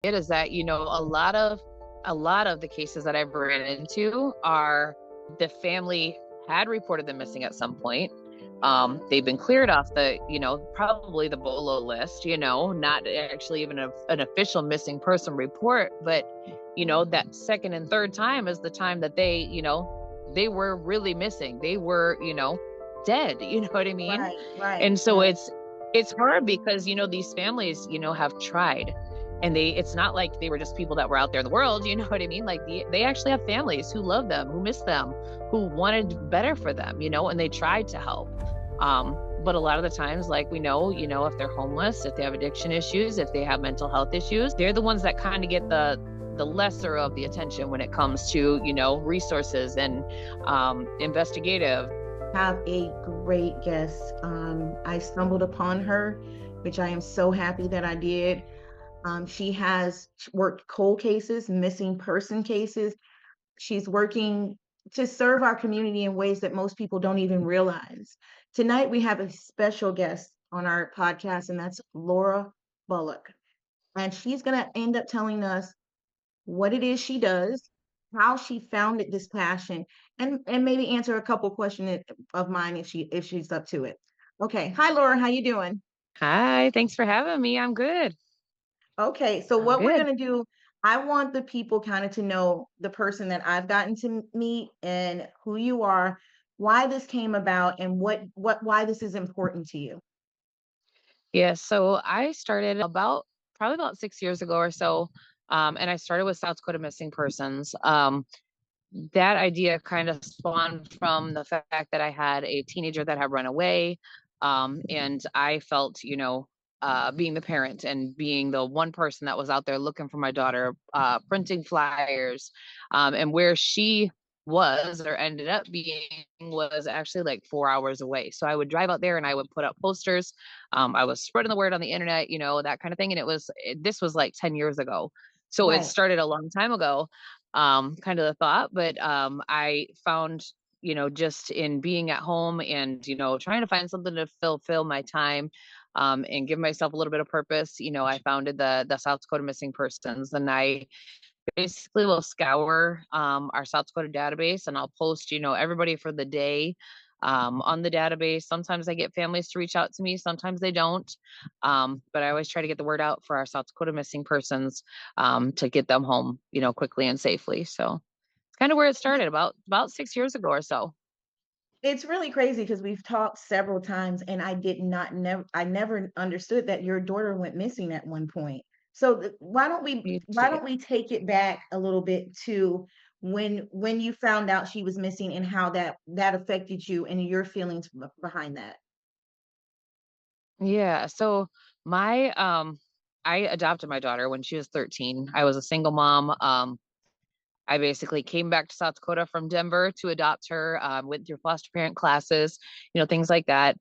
it is that, a lot of the cases that I've ran into are the family had reported them missing at some point. They've been cleared off probably the BOLO list, not actually even an official missing person report, but that second and third time is the time that they were really missing. They were, dead, you know what I mean? Right, right, And so right. it's hard because, these families, have tried, and it's not like they were just people that were out there in the world, you know what I mean? Like they actually have families who love them, who miss them, who wanted better for them, and they tried to help. But a lot of the times, like we know, if they're homeless, if they have addiction issues, if they have mental health issues, they're the ones that kind of get the lesser of the attention when it comes to, resources and investigative. Have a great guest. I stumbled upon her, which I am so happy that I did. She has worked cold cases, missing person cases. She's working to serve our community in ways that most people don't even realize. Tonight, we have a special guest on our podcast, and that's Laura Bullock. And she's going to end up telling us what it is she does, how she founded this passion, and maybe answer a couple questions of mine if she's up to it. Okay. Hi, Laura. How you doing? Hi, thanks for having me. I'm good. Okay, so I'm what we're good. gonna do, I want the people kind of to know the person that I've gotten to meet and who you are, why this came about, and what why this is important to you. Yeah, so I started probably about 6 years ago or so, and I started with South Dakota Missing Persons. That idea kind of spawned from the fact that I had a teenager that had run away, and I felt, being the parent and being the one person that was out there looking for my daughter, printing flyers, and where she was or ended up being was actually like 4 hours away. So I would drive out there and I would put up posters. I was spreading the word on the internet, that kind of thing. And this was like 10 years ago. So it Right. started a long time ago, kind of the thought. But I found, just in being at home and, trying to find something to fulfill my time, and give myself a little bit of purpose, I founded the South Dakota Missing Persons, and I basically will scour our South Dakota database, and I'll post, everybody for the day on the database. Sometimes I get families to reach out to me, sometimes they don't. But I always try to get the word out for our South Dakota Missing Persons, to get them home, quickly and safely. So it's kind of where it started about 6 years ago or so. It's really crazy because we've talked several times, and I never understood that your daughter went missing at one point. So Me why too. don't we take it back a little bit to when you found out she was missing and how that affected you and your feelings behind that. Yeah. So my I adopted my daughter when she was 13. I was a single mom. I basically came back to South Dakota from Denver to adopt her, went through foster parent classes, things like that.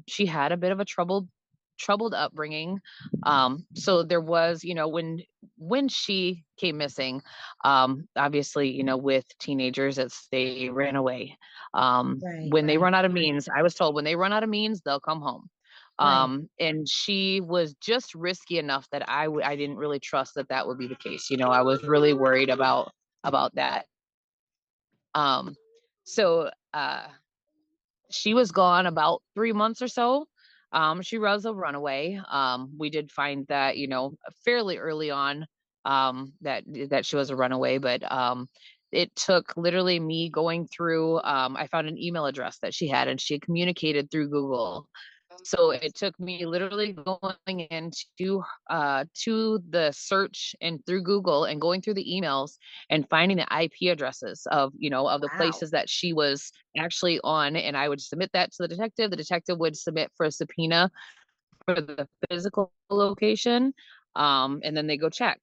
She had a bit of a troubled upbringing. So there was, when she came missing, obviously, with teenagers, they ran away. Right, When they right, run out of means, I was told when they run out of means, they'll come home. right. And she was just risky enough that I didn't really trust that that would be the case. I was really worried about that. Um, so she was gone about 3 months or so. She was a runaway. We did find that, fairly early on, that she was a runaway, but it took literally me going through. I found an email address that she had, and she had communicated through Google. So it took me literally going into to the search and through Google and going through the emails and finding the IP addresses of the Wow. places that she was actually on, and I would submit that to the detective. The detective would submit for a subpoena for the physical location, and then they go check.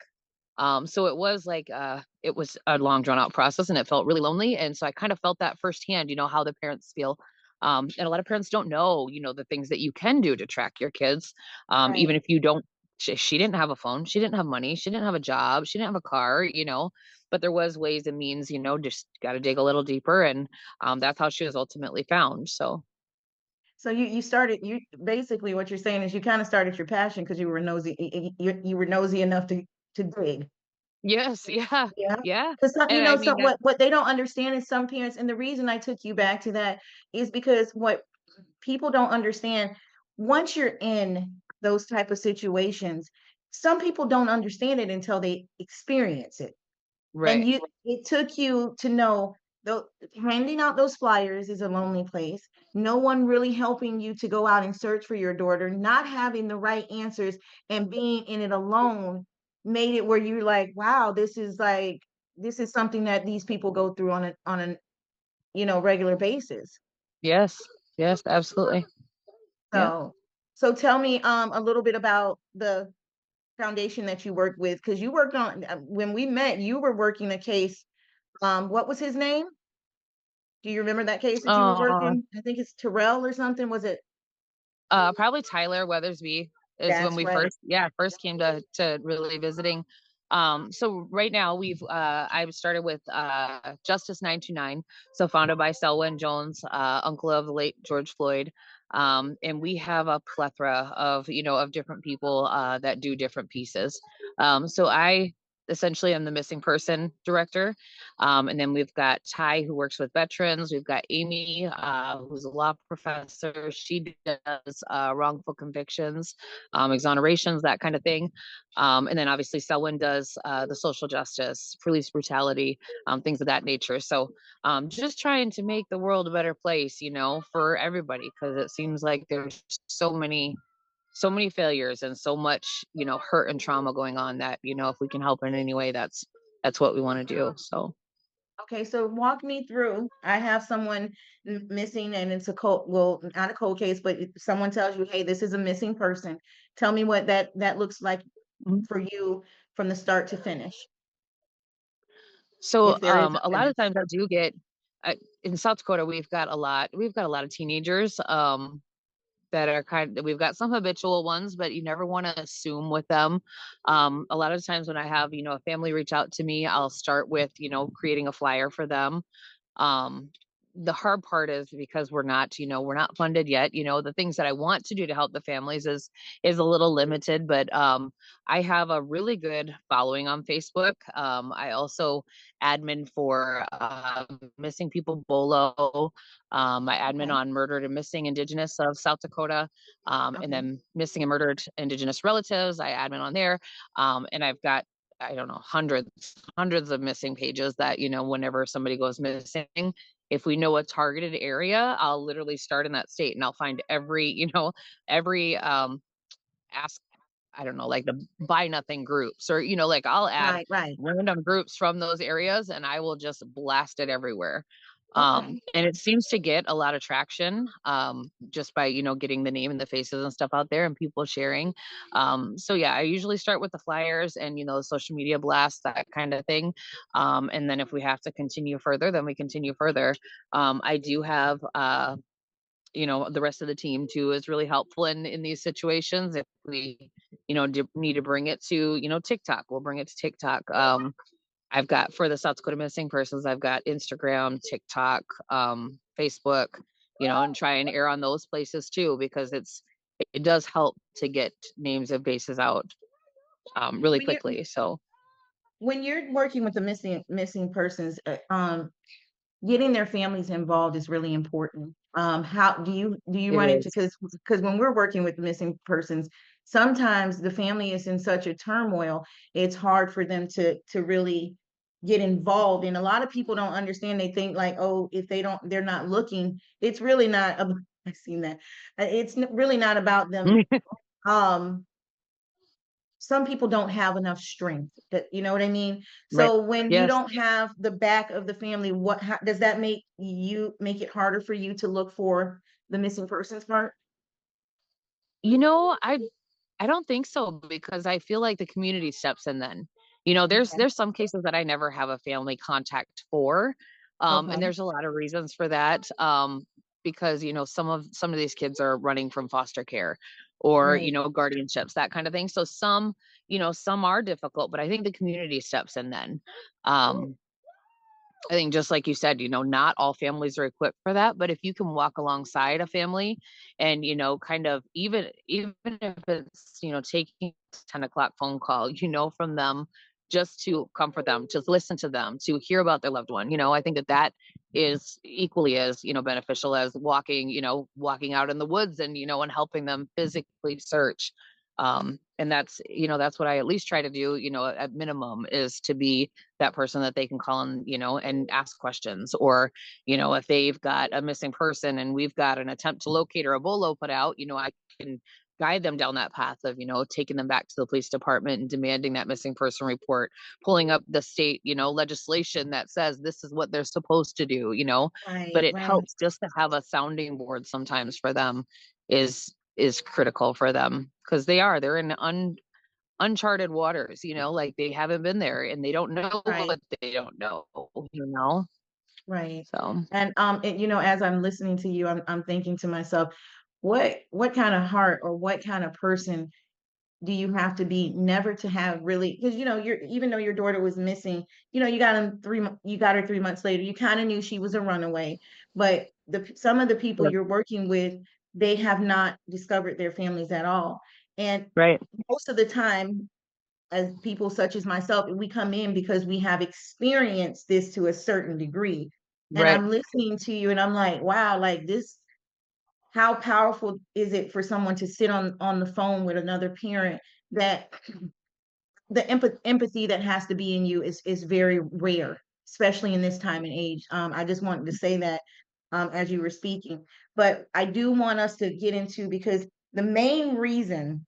So it was a long drawn out process, and it felt really lonely. And so I kind of felt that firsthand, how the parents feel. And a lot of parents don't know, the things that you can do to track your kids. Even Right. if you don't, she didn't have a phone, she didn't have money, she didn't have a job, she didn't have a car, but there was ways and means, just got to dig a little deeper. And that's how she was ultimately found. So So you started you basically what you're saying is you kind of started your passion because you were nosy, you were nosy enough to dig. Yes, yeah, Yeah, yeah, because some, and I mean some that what they don't understand is some parents, and the reason I took you back to that is because what people don't understand, once you're in those type of situations, some people don't understand it until they experience it. And right. it took you to know, though, handing out those flyers is a lonely place. No one really helping you to go out and search for your daughter, not having the right answers and being in it alone made it where you're like, wow, this is something that these people go through on a regular basis. Yes, yes, absolutely. Yep. So so tell me a little bit about the foundation that you worked with, because you worked on when we met, you were working a case. What was his name? Do you remember that case that you were Uh, working? I think it's Terrell or something, was it? Probably Tyler Weathersby is when That's we right. first came to really visiting. So right now I started with Justice 929, so founded by Selwyn Jones, uncle of the late George Floyd. And we have a plethora of of different people that do different pieces. So I essentially am the missing person director. And then we've got Ty, who works with veterans. We've got Amy, who's a law professor. She does wrongful convictions, exonerations, that kind of thing. And then obviously Selwyn does the social justice, police brutality, things of that nature. So just trying to make the world a better place, for everybody, because it seems like there's so many failures and so much, hurt and trauma going on that, if we can help in any way, that's what we want to do. So. Okay, so walk me through. I have someone missing, and it's a cold, well, not a cold case, but if someone tells you, "Hey, this is a missing person." Tell me what that looks like Mhm. for you from the start to finish, So if there is a a lot of finish. times I do get in South Dakota, we've got a lot of teenagers that are we've got some habitual ones, but you never want to assume with them. A lot of times when I have, a family reach out to me, I'll start with, creating a flyer for them. um the hard part is because we're not funded yet. The things that I want to do to help the families is a little limited, but I have a really good following on Facebook. I also admin for missing people bolo. I admin Okay, on murdered and missing indigenous of South Dakota. And okay, then missing and murdered indigenous relatives, I admin on there. And I've got, I don't know, hundreds of missing pages that, whenever somebody goes missing, if we know a targeted area, I'll literally start in that state and I'll find every ask, I don't know, like the buy nothing groups, or, like I'll add right, right. random groups from those areas and I will just blast it everywhere. Okay. And it seems to get a lot of traction, just by, getting the name and the faces and stuff out there and people sharing. So yeah, I usually start with the flyers and, social media blasts, that kind of thing. And then if we have to continue further, then we continue further. I do have, the rest of the team too is really helpful in these situations. If we, need to bring it to, TikTok, we'll bring it to TikTok. I've got, for the South Dakota missing persons, I've got Instagram, TikTok, Facebook, and try and air on those places too, because it does help to get names of bases out really When you quickly. So when you're working with the missing persons, getting their families involved is really important. How do you it run into, is. because when we're working with missing persons, sometimes the family is in such a turmoil, it's hard for them to really get involved. And a lot of people don't understand. They think like, oh, if they're not looking, it's really not. I've seen that. It's really not about them. Um, some people don't have enough strength, that, you know what I mean? Right. So when you Yes. don't have the back of the family, does that make it harder for you to look for the missing persons part? You know, I don't think so, because I feel like the community steps in then. Okay, There's some cases that I never have a family contact for. And okay, there's a lot of reasons for that. Because, some of these kids are running from foster care or, right. guardianships, that kind of thing. So some are difficult, but I think the community steps in then. Um, I think just like you said, not all families are equipped for that, but if you can walk alongside a family and, kind of even if it's, taking a 10 o'clock phone call, from them just to comfort them, just listen to them, to hear about their loved one, I think that that is equally as, beneficial as walking out in the woods and, and helping them physically search. And that's what I at least try to do, at minimum, is to be that person that they can call and, and ask questions. Or, if they've got a missing person and we've got an attempt to locate or a bolo put out, I can guide them down that path of, taking them back to the police department and demanding that missing person report, pulling up the state, legislation that says this is what they're supposed to do, but Right, it right, helps just to have a sounding board sometimes for them is critical for them, because they're in uncharted waters, like they haven't been there and they don't know right, what they don't know, you know? right. So, And as I'm listening to you, I'm thinking to myself, what kind of heart or what kind of person do you have to be never to have really, because you're, even though your daughter was missing, you got her 3 months later, you kind of knew she was a runaway, but some of the people sure. you're working with, they have not discovered their families at all. And Right, most of the time, as people such as myself, we come in because we have experienced this to a certain degree. And right, I'm listening to you and I'm like, wow, like this, how powerful is it for someone to sit on the phone with another parent, that the empathy that has to be in you is very rare, especially in this time and age. I just wanted to say that as you were speaking, but I do want us to get into, because the main reason,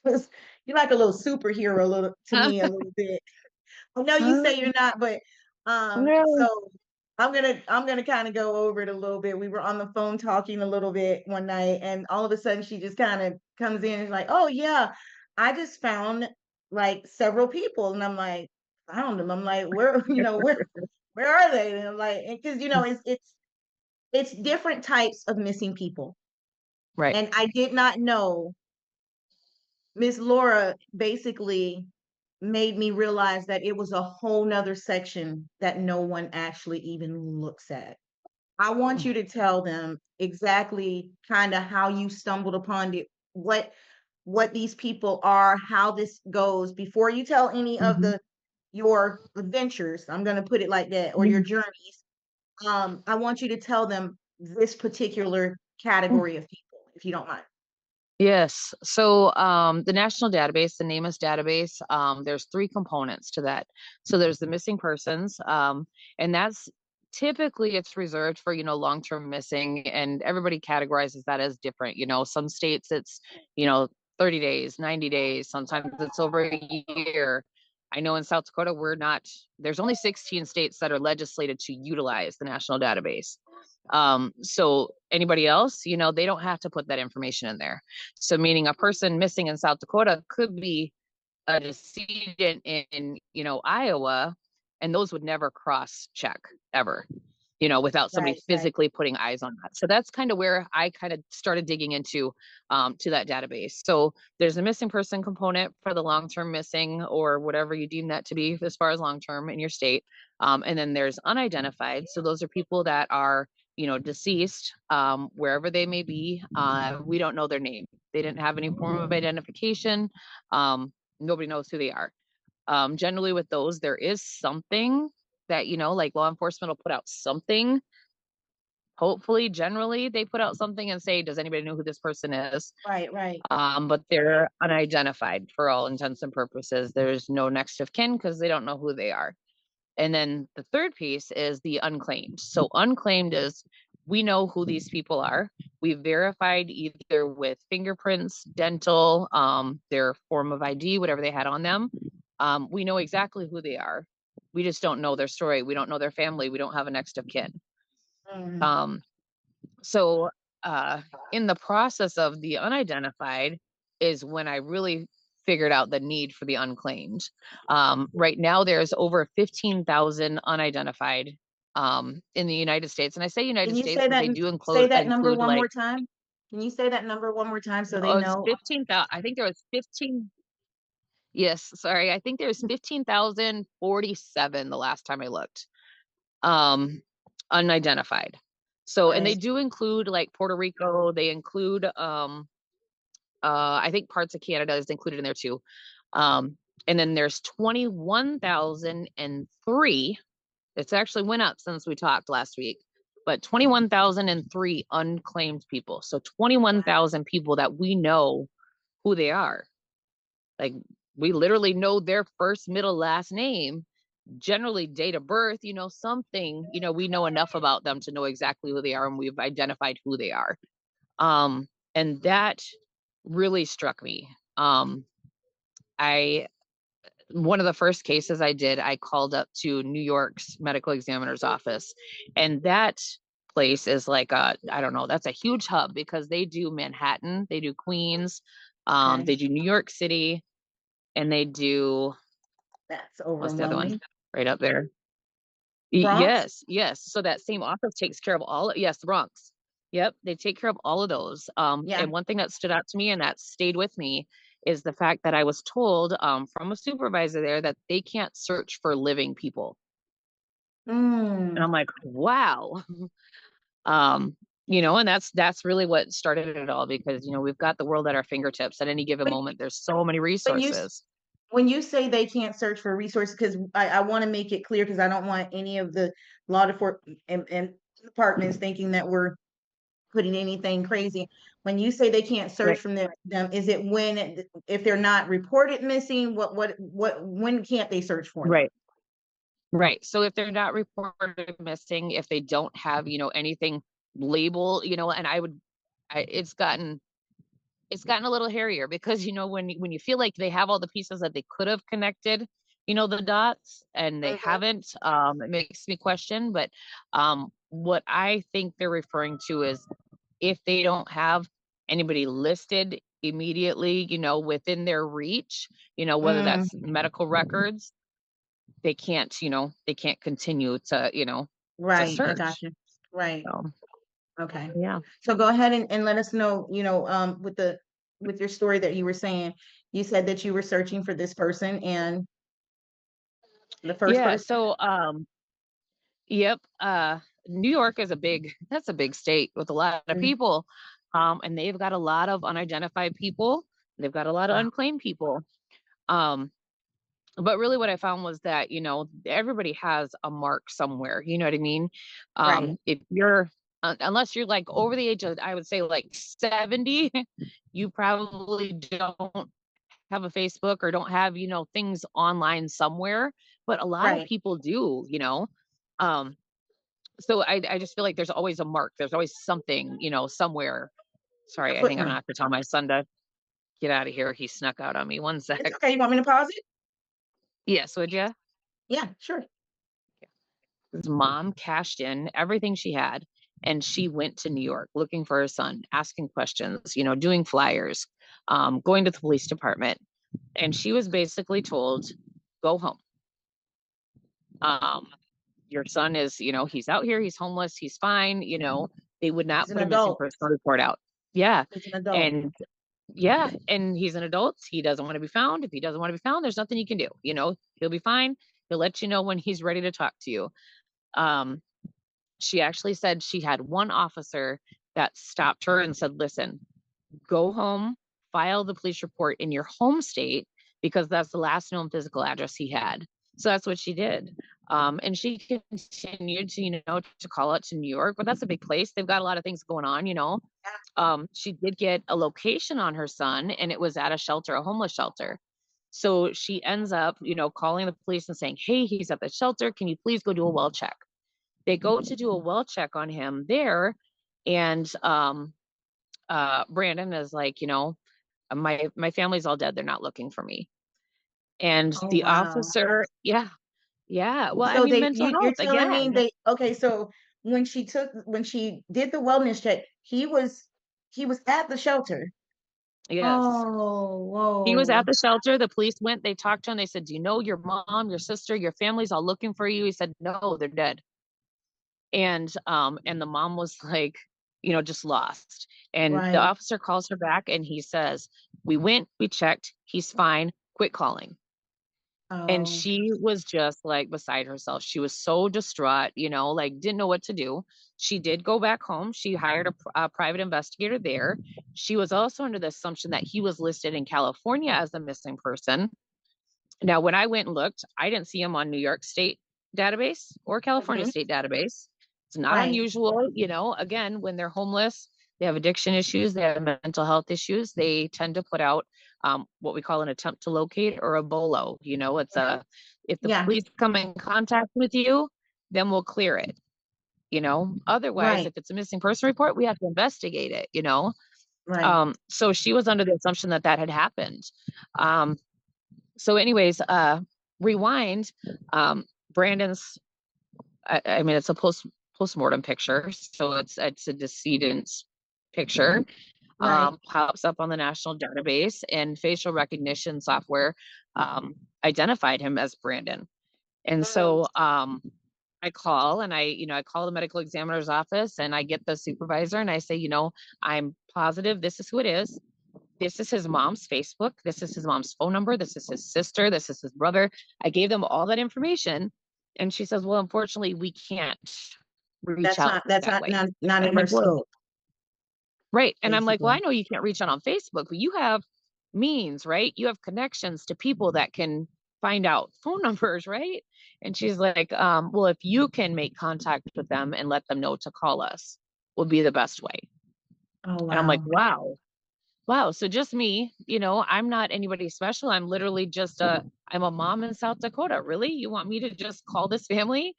because you're like a little superhero, a little to me, a little bit. I know you say you're not, but yeah. so I'm gonna kind of go over it a little bit. We were on the phone talking a little bit one night, and all of a sudden she just kind of comes in and like, "Oh yeah, I just found like several people," and I'm like, "Found them?" I'm like, "Where, where are they?" And I'm like, because it's different types of missing people, Right. and I did not know. Miss Laura basically made me realize that it was a whole nother section that no one actually even looks at. I want you to tell them exactly kind of how you stumbled upon it, what these people are, how this goes before you tell any of Mhm. the your adventures. I'm going to put it like that, or your Mhm. journeys. I want you to tell them this particular category of people, if you don't mind. Yes. So the national database, the nameless database, there's three components to that. So there's the missing persons, and that's typically it's reserved for, long-term missing, and everybody categorizes that as different. Some states it's, you know, 30 days, 90 days, sometimes it's over a year. I know in South Dakota, there's only 16 states that are legislated to utilize the national database. So anybody else, they don't have to put that information in there. So meaning a person missing in South Dakota could be a decedent in, Iowa, and those would never cross check ever, without somebody Right, right. physically putting eyes on that. So that's kind of where I kind of started digging into to that database. So there's a missing person component for the long-term missing or whatever you deem that to be as far as long-term in your state. And then there's unidentified. So those are people that are, deceased, wherever they may be. We don't know their name. They didn't have any form of identification. Nobody knows who they are. Generally with those, there is something that, like law enforcement will put out something. Hopefully, generally, they put out something and say, does anybody know who this person is? Right, right. But they're unidentified for all intents and purposes. There's no next of kin because they don't know who they are. And then the third piece is the unclaimed. So unclaimed is we know who these people are. We verified either with fingerprints, dental, their form of ID, whatever they had on them. We know exactly who they are. We just don't know their story. We don't know their family. We don't have a next of kin. Mm, Um, so uh, in the process of the unidentified is when I really figured out the need for the unclaimed. Right now, there's over 15,000 unidentified in the United States, and I say can United you States say because that they do say that number include one like more time? Can you say that number one more time so they oh, it's know? 15,000. I think there was 15. Yes, sorry, I think there was 15,047 the last time I looked. um, unidentified. So, Got and they it. do include like Puerto Rico. They include, I think parts of Canada is included in there too. Um, and then there's 21,003. It's actually went up since we talked last week, but 21,003 unclaimed people. So 21,000 people that we know who they are. Like, we literally know their first, middle, last name, generally date of birth, something, we know enough about them to know exactly who they are, and we've identified who they are. And that really struck me. I One of the first cases I did, I called up to New York's medical examiner's office, and that place is like I don't know, that's a huge hub because they do Manhattan, they do Queens, Okay. they do New York City, and they do, That's what's the other one overwhelming. right up there? Bronx? Yes, yes. So that same office takes care of all, yes, the Bronx. Yep, they take care of all of those. Yeah. And one thing that stood out to me and that stayed with me is the fact that I was told from a supervisor there that they can't search for living people. And Mm. I'm like, wow. Um, and that's really what started it all, because we've got the world at our fingertips at any given When moment. There's so many when you resources. when you say they can't search for resources, because I want to make it clear, because I don't want any of the law enforcement and departments thinking that we're putting anything crazy. When you say they can't search Right. from them, is it if they're not reported missing? What when can't they search for them? Right. Right. So if they're not reported missing, if they don't have, anything label, and it's gotten a little hairier because, when you feel like they have all the pieces that they could have connected, the dots, and they Mhm. haven't, it makes me question. But what I think they're referring to is if they don't have anybody listed immediately, within their reach, whether Mm, that's medical records, they can't continue to right, I got search. you. Right. So Okay. yeah. So go ahead and let us know, with your story that you were saying. You said that you were searching for this person, and the first Yeah. person. So yep. New York is that's a big state with a lot of Mm, people. And they've got a lot of unidentified people. They've got a lot of wow. unclaimed people. Um, but really what I found was that, everybody has a mark somewhere. You know what I mean? Right. If you're, unless you're like over the age of, I would say like 70, you probably don't have a Facebook or don't have, things online somewhere, but a lot of Right. people do, um, so I just feel like there's always a mark. There's always something, somewhere. A Sorry, I think I'm gonna footprint. have to tell my son to get out of here. He snuck out on me. One It's sec. okay. You want me to pause it? Yes, would you? Yeah, sure. His mom cashed in everything she had, and she went to New York looking for her son, asking questions, doing flyers, going to the police department. And she was basically told, go home. Um, your son is, he's out here, he's homeless, he's fine, they would He's not an put a missing adult. person report out. Yeah. He's an adult. And yeah, and he's an adult. He doesn't want to be found. If he doesn't want to be found, there's nothing you can do. He'll be fine. He'll let you know when he's ready to talk to you. Um, she actually said she had one officer that stopped her and said, listen, go home, file the police report in your home state because that's the last known physical address he had. So that's what she did. And she continued to, to call out to New York, but that's a big place. They've got a lot of things going on. She did get a location on her son, and it was at a shelter, a homeless shelter. So she ends up, calling the police and saying, hey, he's at the shelter. Can you please go do a well check? They go to do a well check on him there. And Brandon is like, my family's all dead. They're not looking for me. And Oh, the wow. officer, yeah, yeah. Well, I So mean, mental you're health telling me again. okay, so when she did the wellness check, he was at the shelter. Yes. Oh, He was at whoa. the shelter. The police went, they talked to him. They said, do you know your mom, your sister, your family's all looking for you? He said, no, they're dead. And the mom was like, just lost. And the Right. officer calls her back and he says, we went, we checked, he's fine, quit calling. And Oh, she was just, like, beside herself. She was so distraught, like, didn't know what to do. She did go back home. She hired a private investigator there. She was also under the assumption that he was listed in California as a missing person. Now, when I went and looked, I didn't see him on New York State database or California mhm, State database. It's not right, unusual, again, when they're homeless, they have addiction issues, they have mental health issues, they tend to put out what we call an attempt to locate or a bolo. It's mhm, if the yeah, police come in contact with you, then we'll clear it. Otherwise, right, if it's a missing person report, we have to investigate it. right, So she was under the assumption that that had happened. Um, so anyways, rewind, Brandon's, I mean, it's a postmortem picture, so it's a decedent's picture, right, pops up on the national database, and facial recognition software, identified him as Brandon. And mm, so, I call and I call the medical examiner's office and I get the supervisor and I say, I'm positive this is who it is. This is his mom's Facebook. This is his mom's phone number. This is his sister. This is his brother. I gave them all that information. And she says, well, unfortunately, we can't reach out that's that not way. not And in I'm her like, well, scope, right. And I'm like, well, I basically. know you can't reach out on Facebook, but you have means, right? You have connections to people that can find out phone numbers, right? And she's like, well, if you can make contact with them and let them know to call us, will be the best way. Oh, And I'm like, wow. wow. Wow, so just me, I'm not anybody special. I'm literally just I'm a mom in South Dakota. Really? You want me to just call this family?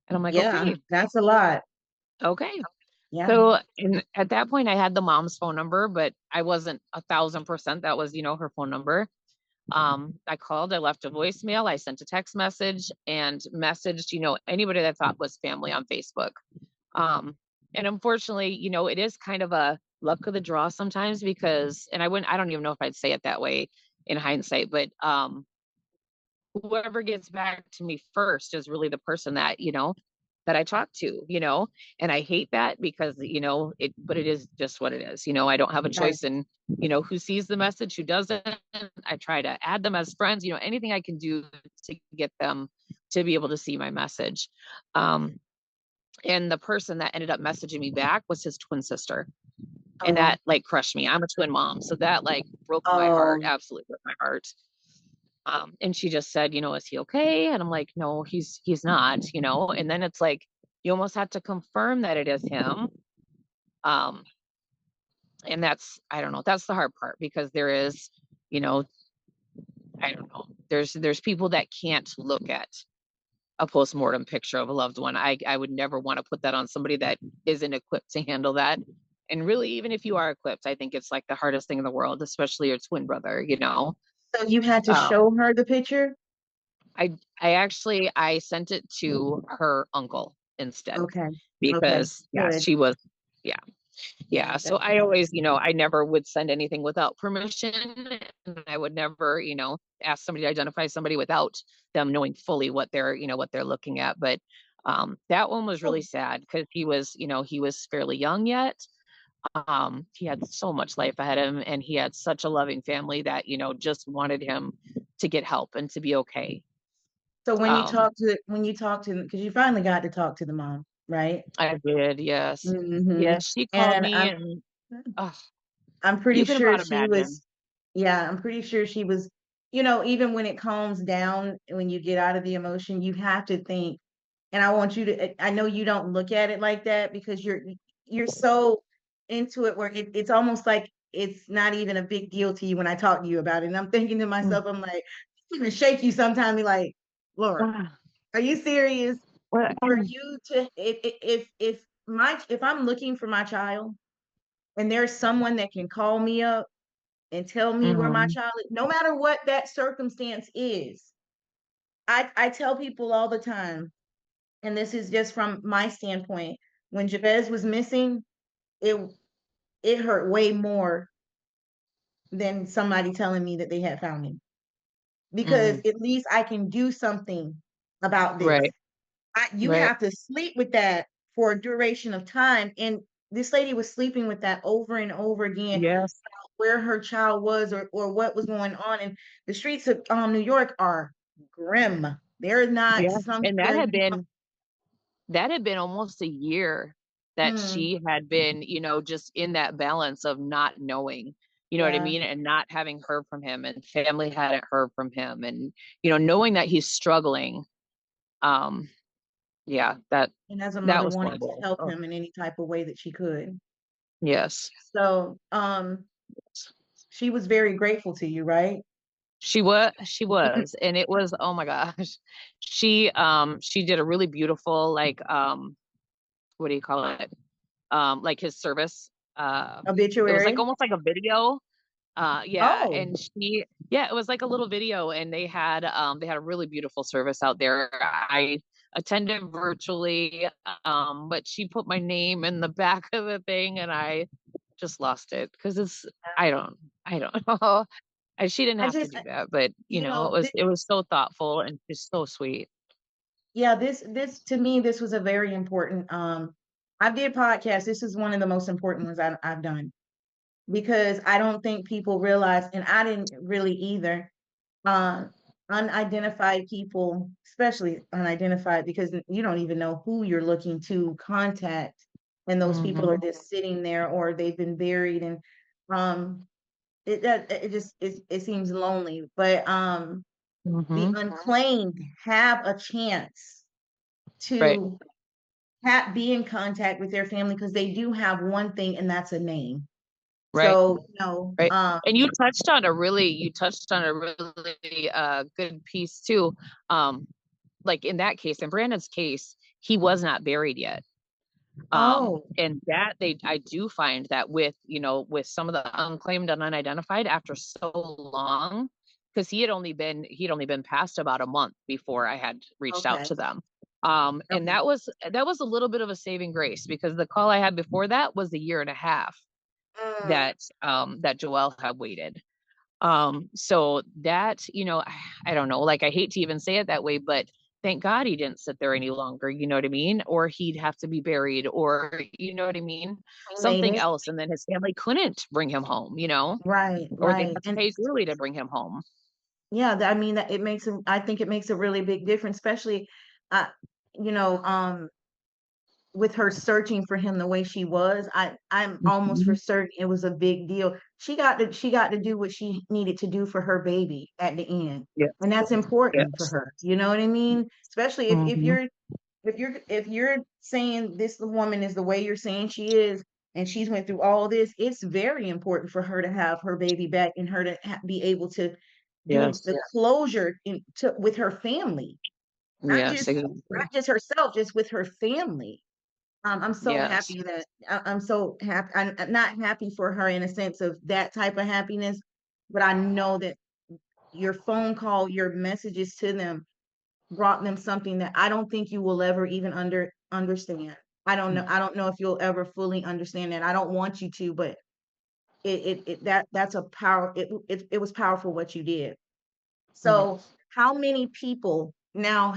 And I'm like, Yeah, okay, that's a lot. okay. Yeah, So and at that point I had the mom's phone number, but I wasn't 1,000% that was, her phone number. I called, I left a voicemail, I sent a text message and messaged, anybody that I thought was family on Facebook. Um, and unfortunately, it is kind of a luck of the draw sometimes because, and I don't even know if I'd say it that way in hindsight, but whoever gets back to me first is really the person that I talk to. And I hate that because, but it is just what it is. I don't have a right. choice in, who sees the message, who doesn't. I try to add them as friends, anything I can do to get them to be able to see my message. Um, and the person that ended up messaging me back was his twin sister. And Oh, that like crushed me. I'm a twin mom. So that like broke my heart, oh, absolutely broke my heart. And she just said, is he okay? And I'm like, no, he's not. And then it's like you almost have to confirm that it is him. Um, and that's I don't know, that's the hard part because there is, you know, I don't know. There's people that can't look at a postmortem picture of a loved one. I would never want to put that on somebody that isn't equipped to handle that. And really, even if you are equipped, I think it's like the hardest thing in the world, especially your twin brother. so you had to Um, show her the picture? I sent it to her uncle instead Okay, okay, because yeah, good. she was yeah. Yeah. So That- I always, I never would send anything without permission. And I would never, ask somebody to identify somebody without them knowing fully what they're looking at. But that one was really Oh, sad because he was fairly young yet. He had so much life ahead of him and he had such a loving family that, just wanted him to get help and to be okay. so Um, when you talk to, because you finally got to talk to the mom, right? I did, yes. Hmm. Yes, she called And me and oh, I'm pretty you can sure about she imagine. was, yeah, I'm pretty sure she was, even when it calms down, when you get out of the emotion, you have to think, and I want you to, I know you don't look at it like that because you're so into it where it's almost like it's not even a big deal to you when I talk to you about it. And I'm thinking to Mm. myself, I'm like, even shake you sometimes, be like, Laura, Ah, are you serious? well, For you to if I'm looking for my child and there's someone that can call me up and tell me where my mhm, child is, no matter what that circumstance is. I tell people all the time, and this is just from my standpoint, when Jabez was missing, it it hurt way more than somebody telling me that they had found him. Because mhm. at least I can do something about this. Right, You right. have to sleep with that for a duration of time. And this lady was sleeping with that over and over again, Yes. where her child was or what was going on. And the streets of New York are grim. They're not Yeah. some. And They're that had been almost a year that mm, she had been, just in that balance of not knowing, you know what I yeah. mean? And not having heard from him, and family hadn't heard from him, and, knowing that he's struggling. Um, yeah, And as a that mother, was wanting to horrible. help Oh, him in any type of way that she could. yes. So, she was very grateful to you, right? She was, and it was, oh my gosh. She did a really beautiful, like, what do you call it? Like his service. It was like Obituary. almost like a video. Yeah, Oh, and yeah, it was like a little video, and they had a really beautiful service out there. I attended virtually, but she put my name in the back of the thing, and I just lost it because I don't know. And she didn't I have to just, do that, but you it know, was so thoughtful and just so sweet. yeah, this to me, this was a very important. I did podcasts. This is one of the most important ones I've done because I don't think people realize, and I didn't really either. Uh, Unidentified people, especially unidentified, because you don't even know who you're looking to contact, and those people are Hmm. just sitting there or they've been buried, and um, it just it seems lonely. But the Hmm. unclaimed have a chance Right. to be in contact with their family because they do have one thing, and that's a name. Right. So, Right. And you touched on a really good piece too. Um, like in that case, in Brandon's case, he was not buried yet. oh, And that I do find that with some of the unclaimed and unidentified after so long, because he'd only been passed about a month before I had reached out okay, to them. And okay. that was a little bit of a saving grace because the call I had before that was a year and a half Mm, that Joelle had waited. So that, I don't know, like I hate to even say it that way, but thank God he didn't sit there any longer, you know what I mean? Or he'd have to be buried, or you know what I mean? we made Something it. else. And then his family couldn't bring him home, Right, or they'd right. have to And pay dearly to bring him home. yeah, I mean that it makes I think it makes a really big difference, especially uh, you know, with her searching for him the way she was. I'm almost for Mhm. certain it was a big deal. She got to do what she needed to do for her baby at the end. Yes. And that's important for Yes. her. You know what I mean? Especially if Hmm. you're saying this woman is the way you're saying she is, and she's went through all this, it's very important for her to have her baby back and her to be able to do Yes. the closure with her family, not Yes. just Exactly. herself, just with her family. I'm so Yes. happy that I'm so happy. I'm not happy for her in a sense of that type of happiness, but I know that your phone call, your messages to them brought them something that I don't think you will ever even understand. I don't know. I don't know if you'll ever fully understand that. I don't want you to, but that's a power. It was powerful what you did. So Yes. how many people now?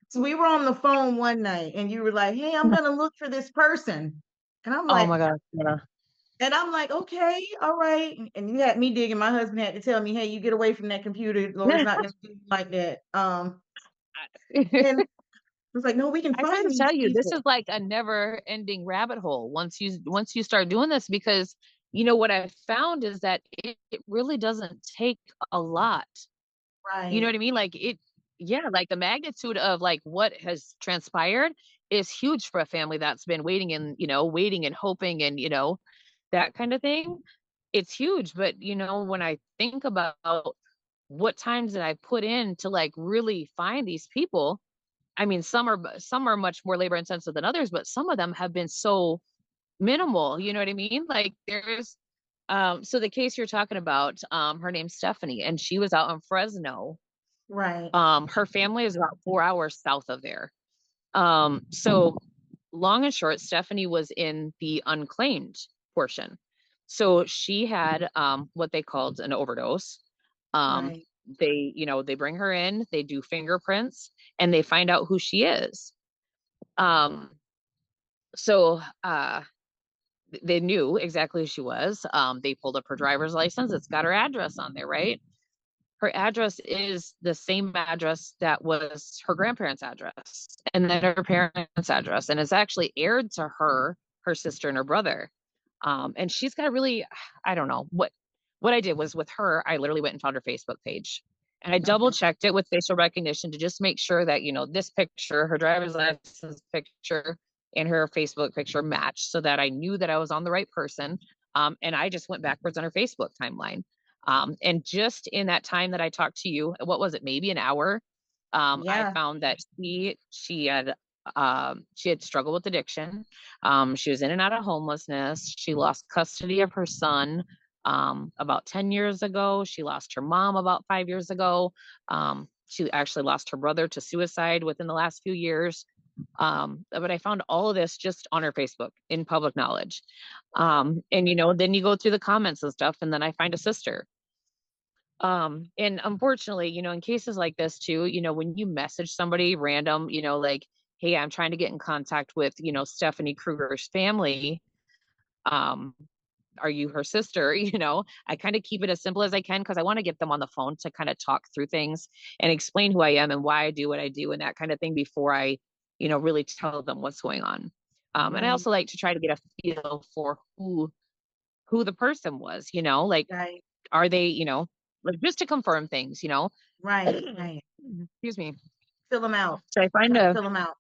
So we were on the phone one night, and you were like, "Hey, I'm gonna look for this person," and I'm Oh like, my gosh. Yeah. "Okay, all right." And you had me digging. My husband had to tell me, "Hey, you get away from that computer. Lord's not gonna do you like that." And I was like, "No, we can I got find to these tell you, this people." is like a never ending rabbit hole once you start doing this, because what I found is that it really doesn't take a lot. You know Right, what I mean? Like yeah, like the magnitude of like what has transpired is huge for a family that's been waiting and hoping and that kind of thing. It's huge. But when I think about what times that I put in to like really find these people, I mean, some are much more labor intensive than others, but some of them have been so minimal. You know what I mean? Like so the case you're talking about, her name's Stephanie, and she was out in Fresno. right, Her family is about 4 hours south of there. So long and short, Stephanie was in the unclaimed portion. So she had what they called an overdose. Um, right, they bring her in, they do fingerprints, and they find out who she is. Um, so they knew exactly who she was. They pulled up her driver's license. It's got her address on there, right? her address is the same address that was her grandparents' address, and then her parents' address, and it's actually aired to her sister and her brother. And she's got a really, I don't know what I did was with her, I literally went and found her Facebook page. And I double Okay. checked it with facial recognition to just make sure that, this picture, her driver's license picture and her Facebook picture matched so that I knew that I was on the right person. And I just went backwards on her Facebook timeline. And just in that time that I talked to you, what was it, maybe an hour? I Yeah. found that she had struggled with addiction. She was in and out of homelessness. She lost custody of her son about 10 years ago. She lost her mom about 5 years ago. She actually lost her brother to suicide within the last few years. But I found all of this just on her Facebook in public knowledge. And then you go through the comments and stuff, and then I find a sister. And unfortunately, in cases like this too, when you message somebody random, like, hey, I'm trying to get in contact with, Stephanie Kruger's family. Um, are you her sister? I kind of keep it as simple as I can because I want to get them on the phone to kind of talk through things and explain who I am and why I do what I do and that kind of thing before I, really tell them what's going on. And I Right. also like to try to get a feel for who the person was, like, Right. are they, like just to confirm things, Right. Right. excuse me. Fill them out. So I find Try to a, fill them out.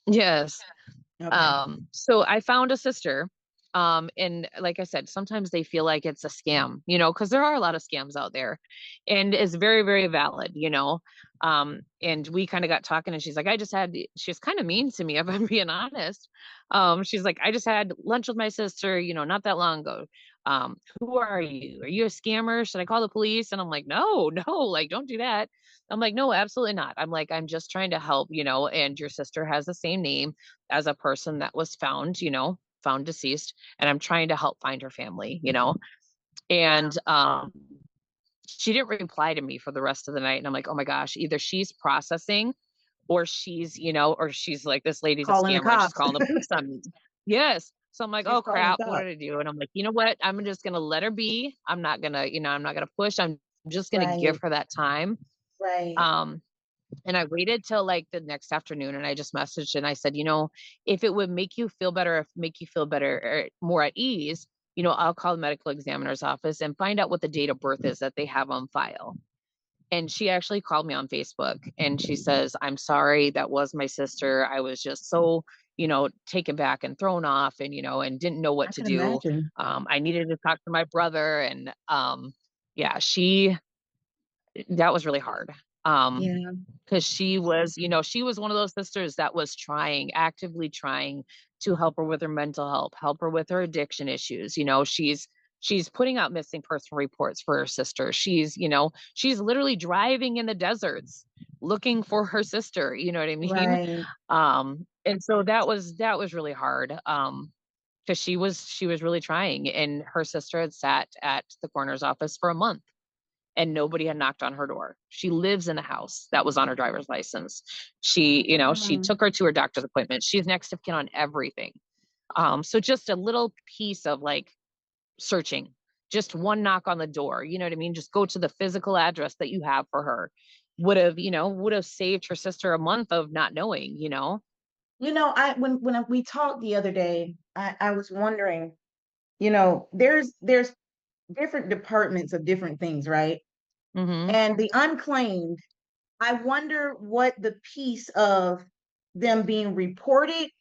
yes. Okay. So I found a sister. And like I said, sometimes they feel like it's a scam, because there are a lot of scams out there and it's very, very valid, and we kind of got talking and she's like, she's kind of mean to me, if I'm being honest. She's like, I just had lunch with my sister, not that long ago. Who are you? Are you a scammer? Should I call the police? And I'm like, no, no, like, don't do that. I'm like, no, absolutely not. I'm like, I'm just trying to help, and your sister has the same name as a person that was found, found deceased, and I'm trying to help find her family, Wow. and she didn't reply to me for the rest of the night. And I'm like, oh my gosh, either she's processing or she's like, this lady's a Calling the scammer and she's cops. calling the police on me. Yes. So I'm like, She's oh calling the crap, what cops. did I do? And I'm like, you know what? I'm just gonna let her be. I'm not gonna push. I'm just gonna give Right. her that time. Right. Um, and I waited till like the next afternoon and I just messaged and I said, if it would make you feel better, if make you feel better or more at ease, I'll call the medical examiner's office and find out what the date of birth is that they have on file. And she actually called me on Facebook and she says, I'm sorry, that was my sister. I was just so, taken back and thrown off and didn't know what I to can do. imagine. I needed to talk to my brother and yeah, that was really hard. Yeah. Because she was one of those sisters that was actively trying to help her with her mental health, help her with her addiction issues. She's putting out missing person reports for her sister. She's literally driving in the deserts looking for her sister, you know what I mean? Right. And so that was really hard. Because she was really trying and her sister had sat at the coroner's office for a month and nobody had knocked on her door. She lives in a house that was on her driver's license. She Mm. took her to her doctor's appointment. She's next of kin on everything. So just a little piece of like searching, just one knock on the door, you know what I mean? Just go to the physical address that you have for her would have saved her sister a month of not knowing. I when we talked the other day, I was wondering, there's different departments of different things, right? Mm-hmm. And the unclaimed, I wonder what the piece of them being reported,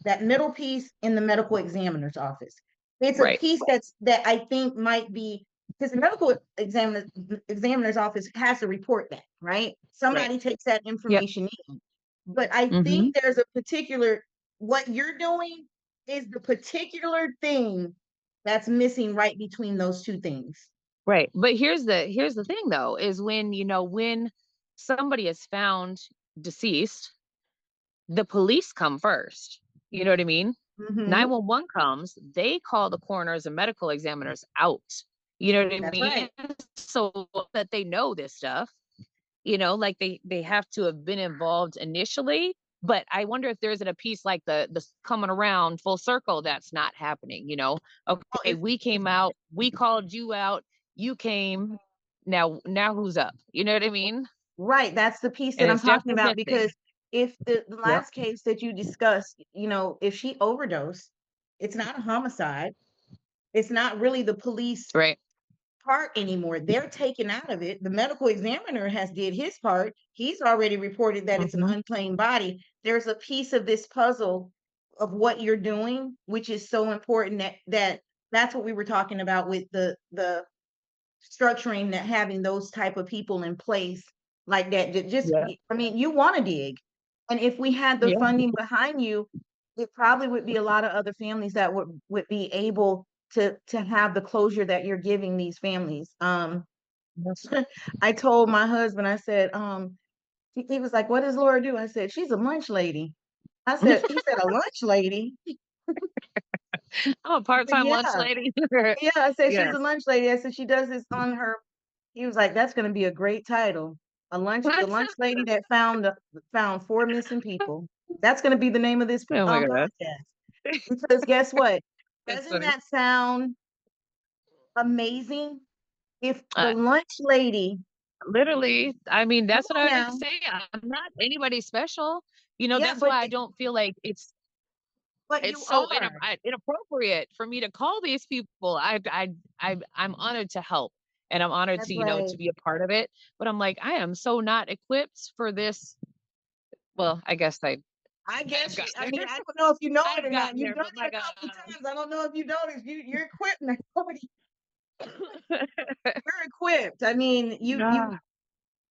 that middle piece in the medical examiner's office. It's a Right. piece that I think might be because the examiner's office has to report that, right? Right. Somebody takes that Yep. information in. But I Mm-hmm. think there's a particular what you're doing is the particular thing that's missing right between those two things. Right. But here's the thing though, is when somebody is found deceased, the police come first. You know what I mean? Hmm. 911 comes, they call the coroners and medical examiners out. You know what I That's mean? right. So that they know this stuff, like they have to have been involved initially. But I wonder if there isn't a piece like the coming around full circle that's not happening. Well, Okay, we came out, we called you out, you came. now who's up? You know what I mean? Right, that's the piece that And I'm it's just talking as about, missing. because if the Yep. last case that you discussed, if she overdosed, it's not a homicide. It's not really the police Right. part anymore. They're taken out of it. The medical examiner has did his part. He's already reported that it's an Hmm. unclaimed body. There's a piece of this puzzle of what you're doing, which is so important, that's what we were talking about with the structuring, that having those type of people in place like that. Just, Yeah. I mean, you want to dig. And if we had the Yeah. funding behind you, it probably would be a lot of other families that would be able to have the closure that you're giving these families. Yes. I told my husband, I said, he was like, "What does Laura do?" I said, "She's a lunch lady." He said, "A lunch lady?" I'm a I said, part-time lunch "Yeah, lady. yeah." I said, "She's a Yes. lunch lady." I said, "She does this on her." He was like, "That's going to be a great title. The lunch lady that found four missing people." That's going to be the name of this Oh my God. podcast. Because guess what? That's Doesn't funny. that sound amazing? If the Uh, lunch lady, Literally, I mean, come that's what on I now, say. I'm not anybody special. yeah, That's why I don't feel like but it's you so are. inappropriate for me to call these people. I'm honored to help, and I'm honored That's to, right. to be a part of it. But I'm like, I am so not equipped for this. Well, I guess I I've guess got I there. mean, I don't know if you know it I've or not. gotten You've there, done but it my a God. couple times. I don't know if you noticed. You're equipped now. You're equipped. I mean, you Yeah.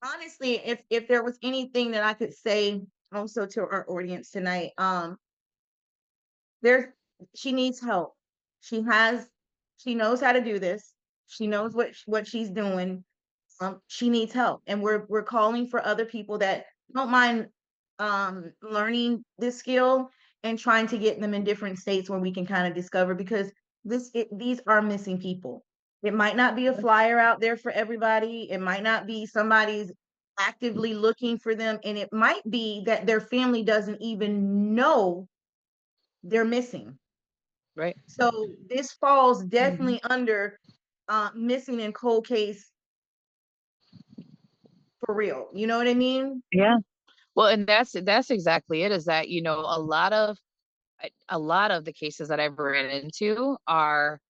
honestly, if there was anything that I could say also to our audience tonight, there's she needs help. She has she knows how to do this. She knows what she's doing. She needs help, and we're calling for other people that don't mind learning this skill and trying to get them in different states where we can kind of discover, because these are missing people. It might not be a flyer out there for everybody. It might not be somebody's actively looking for them, and it might be that their family doesn't even know they're missing. Right. So this falls Mhm. definitely under missing in cold case for real. You know what I mean? Yeah. Well, and that's exactly it. Is that a lot of the cases that I've ran into are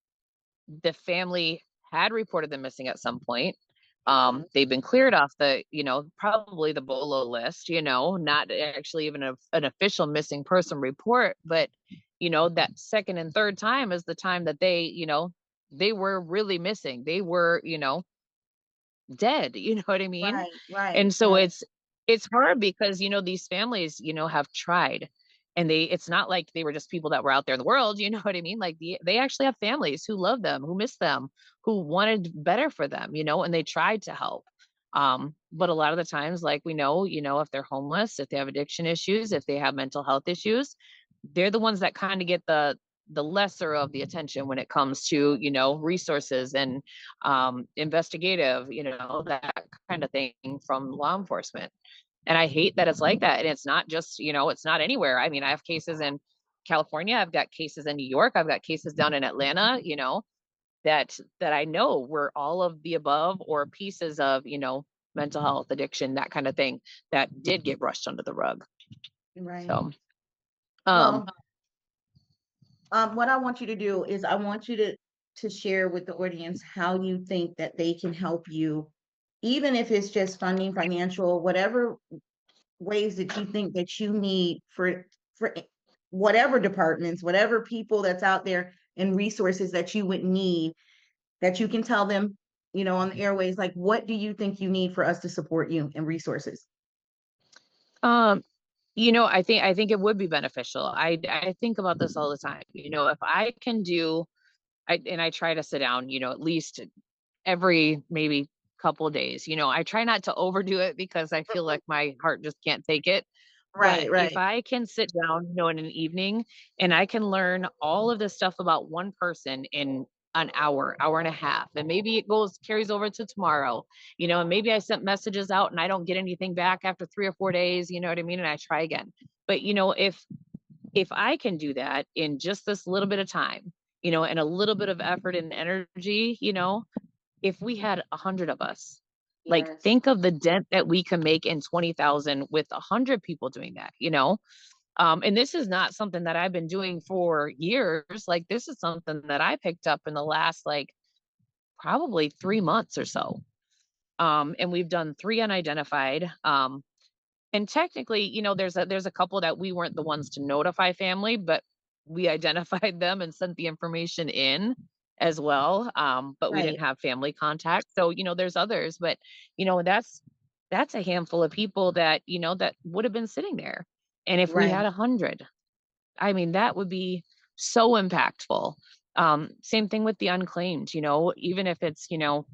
the family had reported them missing at some point. They've been cleared off probably the BOLO list, not actually even an official missing person report, but that second and third time is the time that they were really missing. They were, dead, you know what I mean? Right, right, And so right, it's hard because these families have tried, and it's not like they were just people that were out there in the world, you know what I mean? Like they actually have families who love them, who miss them, who wanted better for them, and they tried to help. But a lot of the times, like we know, if they're homeless, if they have addiction issues, if they have mental health issues, they're the ones that kind of get the lesser of the attention when it comes to resources and investigative, that kind of thing from law enforcement. And I hate that it's like that. And it's not just, it's not anywhere. I mean, I have cases in California, I've got cases in New York, I've got cases down in Atlanta, that I know were all of the above or pieces of, mental health, addiction, that kind of thing that did get brushed under the rug. right. So, um, Well, what I want you to do is I want you to share with the audience how you think that they can help you, even if it's just funding, financial, whatever ways that you think that you need for whatever departments, whatever people that's out there, and resources that you would need, that you can tell them, on the airways, like, what do you think you need for us to support you and resources? um, I think it would be beneficial. I think about this all the time. If I can I try to sit down, at least every maybe couple of days. I try not to overdo it because I feel like my heart just can't take it. Right, But if right, I can sit down, in an evening, and I can learn all of this stuff about one person in an hour and a half, and maybe it carries over to tomorrow, and maybe I sent messages out and I don't get anything back after 3 or 4 days, you know what I mean? And I try again. But if I can do that in just this little bit of time, and a little bit of effort and energy, if we had 100 of us, like Yes. think of the dent that we can make in 20,000 with 100 people doing that, you know? And this is not something that I've been doing for years. Like this is something that I picked up in the last like probably 3 months or so. And we've done three unidentified. And technically, you know, there's a couple that we weren't the ones to notify family, but we identified them and sent the information in as well. But we Right. didn't have family contact. So, you know, there's others, but you know, that's a handful of people that, you know, that would have been sitting there. And if we Right. had 100, I mean, that would be so impactful. Same thing with the unclaimed, you know, even if it's, you know,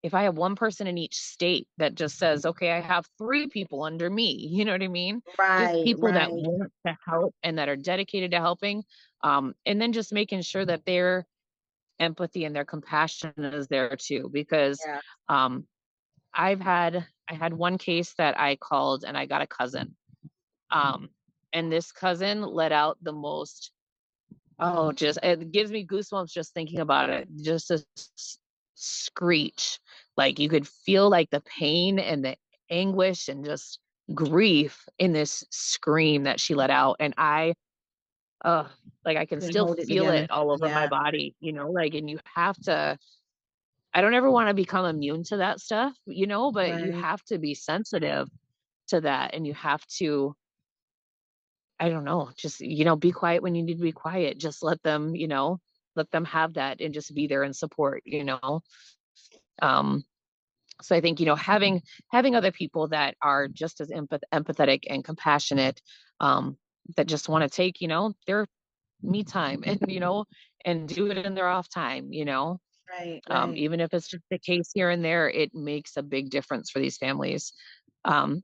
if I have one person in each state that just says, okay, I have three people under me, you know what I mean? Just Right. people that Right. want to help and that are dedicated to helping. And then just making sure that their empathy and their compassion is there too, because Yeah. um, I had one case that I called and I got a cousin. Um, and this cousin let out the most, oh, just it gives me goosebumps just thinking about it. Just a screech. Like you could feel like the pain and the anguish and just grief in this scream that she let out. And uh, like I can Couldn't still hold it feel together. it all over my Yeah. body, you know, like, and you have to, I don't ever want to become immune to that stuff, you know, but you Right. have to be sensitive to that and you have to, I don't know, just, you know, be quiet when you need to be quiet. Just let them, you know, let them have that and just be there and support, you know. Um, so I think, you know, having other people that are just as empathetic and compassionate, um, that just want to take, you know, their me time and, you know, and do it in their off time, you know. Right. Right. Even if it's just a case here and there, it makes a big difference for these families.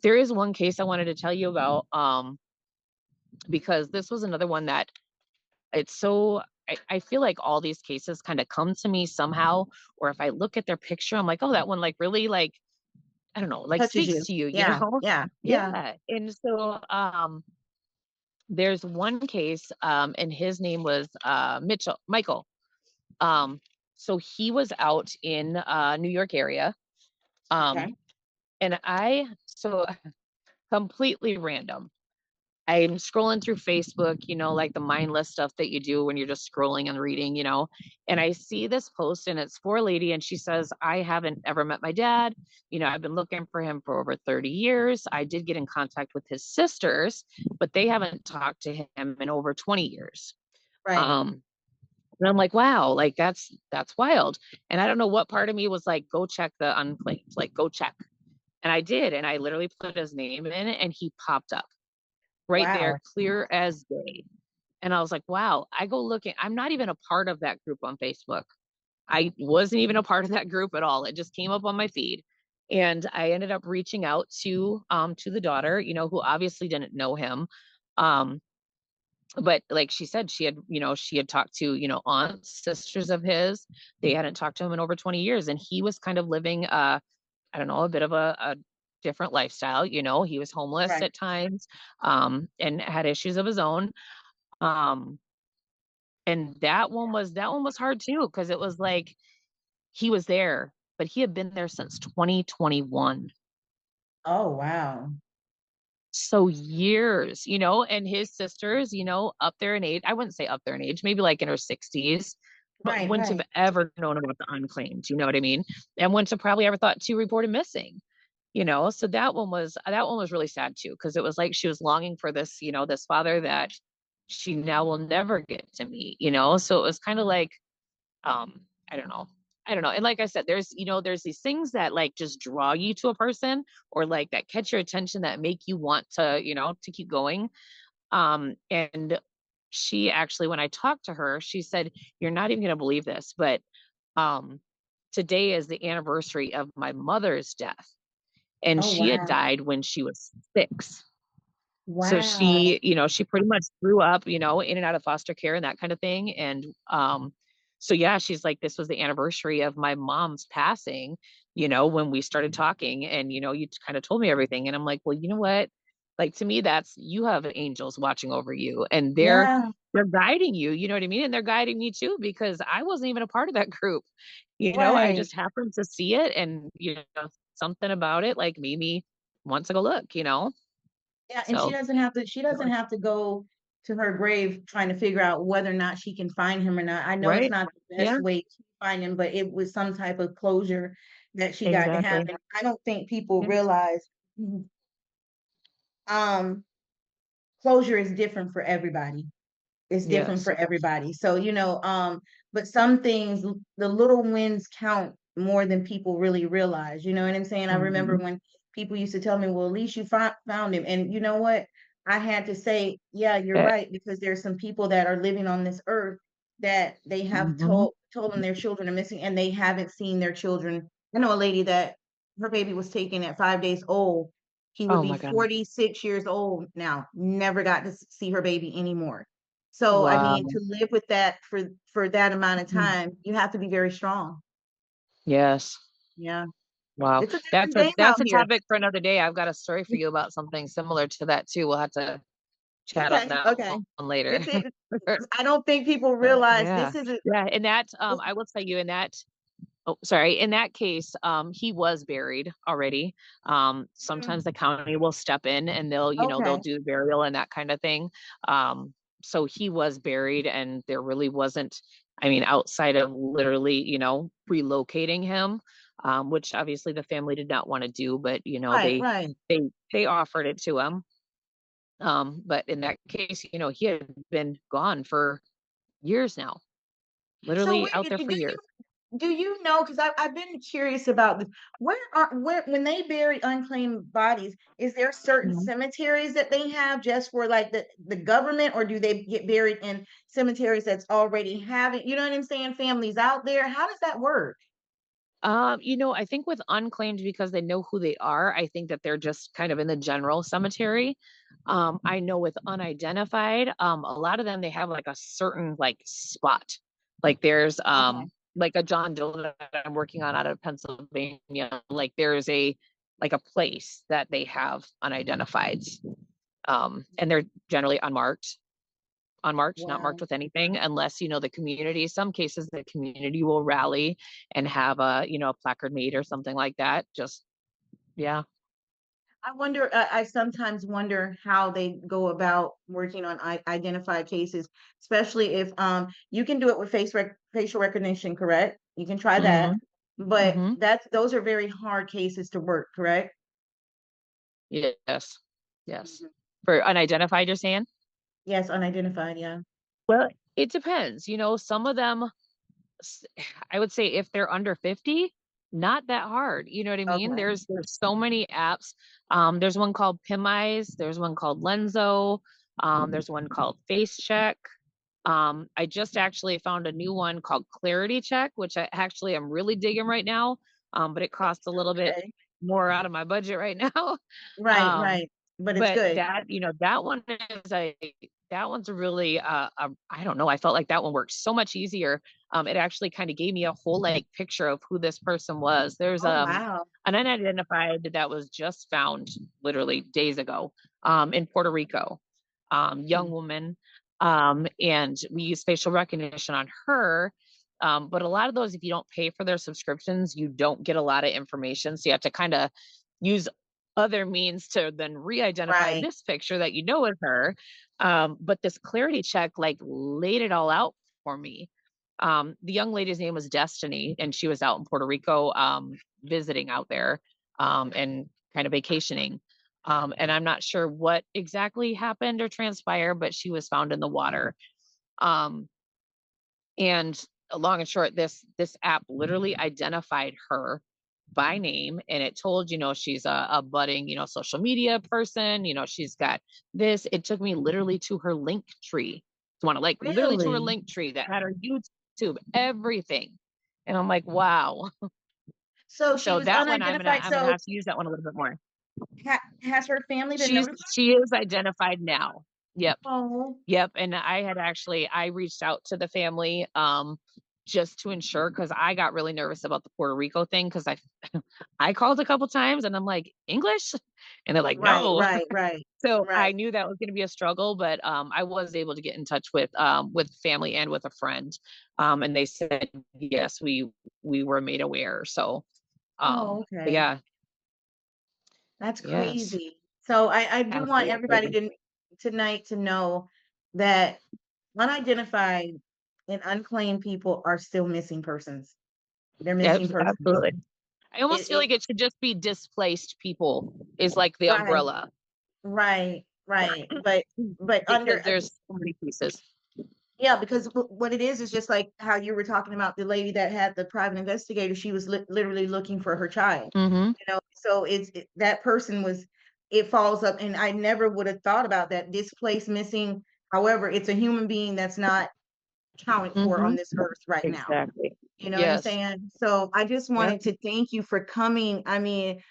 There is one case I wanted to tell you about, because this was another one that it's so I feel like all these cases kind of come to me somehow, or if I look at their picture, I'm like, oh, that one like really like, I don't know, like Touches speaks you. to you, you Yeah. know? Yeah. Yeah. Yeah. And so there's one case, and his name was Michael. Um, so he was out in New York area. Um, Okay. and so completely random. I'm scrolling through Facebook, you know, like the mindless stuff that you do when you're just scrolling and reading, you know. And I see this post and it's for a lady and she says, I haven't ever met my dad. You know, I've been looking for him for over 30 years. I did get in contact with his sisters, but they haven't talked to him in over 20 years. Right. Um, and I'm like, wow, like that's wild. And I don't know what part of me was like, go check the unclaimed, like go check. And I did. And I literally put his name in and he popped up right there, Wow. clear as day. And I was like, wow, I go looking. I'm not even a part of that group on Facebook. I wasn't even a part of that group at all. It just came up on my feed. And I ended up reaching out to the daughter, you know, who obviously didn't know him. Um, but like she said, she had, you know, she had talked to, you know, aunts, sisters of his. They hadn't talked to him in over 20 years. And he was kind of living I don't know, a bit of a different lifestyle. You know, he was homeless Right. at times, and had issues of his own. Um, and that one was hard too, because it was like he was there, but he had been there since 2021. Oh, wow. So years, you know, and his sisters, you know, up there in age, I wouldn't say up there in age, maybe like in her 60s, but Right. wouldn't have Right. ever known about the unclaimed, you know what I mean? And wouldn't have probably ever thought to report him missing, you know. So that one was really sad too, because it was like she was longing for this, you know, this father that she now will never get to meet, you know. So it was kind of like, I don't know. I don't know. And like I said, there's, you know, there's these things that like just draw you to a person or like that catch your attention that make you want to, you know, to keep going. And she actually, when I talked to her, she said, you're not even going to believe this, but um, today is the anniversary of my mother's death. And Oh, she had wow. died when she was 6. So Wow. she, you know, she pretty much grew up, you know, in and out of foster care and that kind of thing. And so yeah, she's like, this was the anniversary of my mom's passing, you know, when we started talking. And, you know, you kind of told me everything. And I'm like, well, you know what? Like to me, that's you have angels watching over you and they're Yeah. they're guiding you, you know what I mean? And they're guiding me too because I wasn't even a part of that group. I Right. just happened to see it and, something about it like made me want to go look. Yeah, and So, she doesn't have to go to her grave trying to figure out whether or not she can find him or not. I know it's right? not the Yeah, best way to find him, but it was some type of closure that she got to have. exactly. And I don't think people Yeah. realize um closure is different for everybody. It's different Yes. for everybody. So, but some things, the little wins count more than people really realize. You know what I'm saying? I remember Mhm. when people used to tell me, well, at least you found him. And you know what? I had to say, yeah, you're Eh, right, because there's some people that are living on this earth that they have mhm. told them their children are missing and they haven't seen their children. I know a lady that her baby was taken at 5 days old. He would Oh be my god. 46 years old now, never got to see her baby anymore. So, I Wow. mean, to live with that for that amount of Mhm. time, you have to be very strong. Yes. Yeah. Wow. It's a That's different a game that's out a here. topic for another day. I've got a story for you about something similar to that too. We'll have to chat on Okay, that okay. one later. It I don't think people But realize yeah. this is a Yeah, and that, this I will tell you in that oh, sorry, in that case, he was buried already. mm, Sometimes the county will step in and they'll okay. do burial and that kind of thing. Um, so he was buried and there really wasn't, I mean, outside of literally, relocating him, which obviously the family did not want to do, but Right, they right. they they offered it to him. But in that case, he had been gone for years now, So literally where out there for do years. you know, because I've been curious about this. Where when they bury unclaimed bodies, is there certain cemeteries that they have just for like the government, or do they get buried in cemeteries that's already having, you know what I'm saying, families out there? How does that work? I think with unclaimed because they know who they are, I think that they're just kind of in the general cemetery. I know with unidentified, a lot of them they have like a certain like spot. Like there's Okay. like a John Doe that I'm working on out of Pennsylvania. Like there's a place that they have unidentified. And they're generally unmarked, not marked Wow. with anything, unless the community. Some cases, the community will rally and have a placard made or something like that. Just yeah. I wonder, I sometimes wonder how they go about working on identified cases, especially if you can do it with facial recognition, correct? You can try that, Hmm. but Hmm. those are very hard cases to work, correct? Yes. Yes. Mhm. For unidentified, you're saying? Yes, unidentified, yeah. Well, it depends. Some of them, s- I would say if they're under 50, not that hard. You know what I mean? Okay. There's so many apps. There's one called Pimize. There's one called Lenzo. There's one called Face Check. I just actually found a new one called Clarity Check, which I actually am really digging right now. But it costs a little bit Okay. more out of my budget right now. Right, Um, right. But it's but good. that one's really I don't know. I felt like that one worked so much easier. It actually kind of gave me a whole like picture of who this person was. There's Oh, wow. an unidentified that was just found literally days ago in Puerto Rico. Young Mm. woman. And we use facial recognition on her. But a lot of those, if you don't pay for their subscriptions, you don't get a lot of information. So you have to kind of use other means to then re-identify Right. this picture that is her. But this clarity check like laid it all out for me. The young lady's name was Destiny, and she was out in Puerto Rico visiting out there and kind of vacationing. And I'm not sure what exactly happened or transpired, but she was found in the water. Um, and long and short, this app literally identified her by name, and it told she's a budding social media person. She's got this. It took me literally to her link tree. To want to like literally to her Really? link tree that had her YouTube, everything. And I'm like, wow. So she So was that one unidentified. I'm gonna So have to use that one a little bit more. has her family been She's notified? she is identified now. Yep. Oh, Yep. And I reached out to the family. just to ensure, because I got really nervous about the Puerto Rico thing, because I I called a couple times and I'm like, English? And they're like, Right, no. right, right, So I right. knew that was going to be a struggle, but I was able to get in touch with family and with a friend, and they said yes, we were made aware. So, Oh, but okay. yeah, That's yes, crazy. So I do want everybody absolutely, to tonight to know that unidentified and unclaimed people are still missing persons. They're missing persons. Absolutely. I almost feel It like it should just be displaced people is like the right, umbrella, right, right. But because under there's so many pieces. yeah, because what it is just like how you were talking about the lady that had the private investigator. She was literally looking for her child. Hmm. So that person was, it falls up, and I never would have thought about that displaced, missing. However, it's a human being that's not accounted for on Hmm. this earth right now. Exactly. You know what I'm Yes. saying? So I just Yep. wanted to thank you for coming. I mean,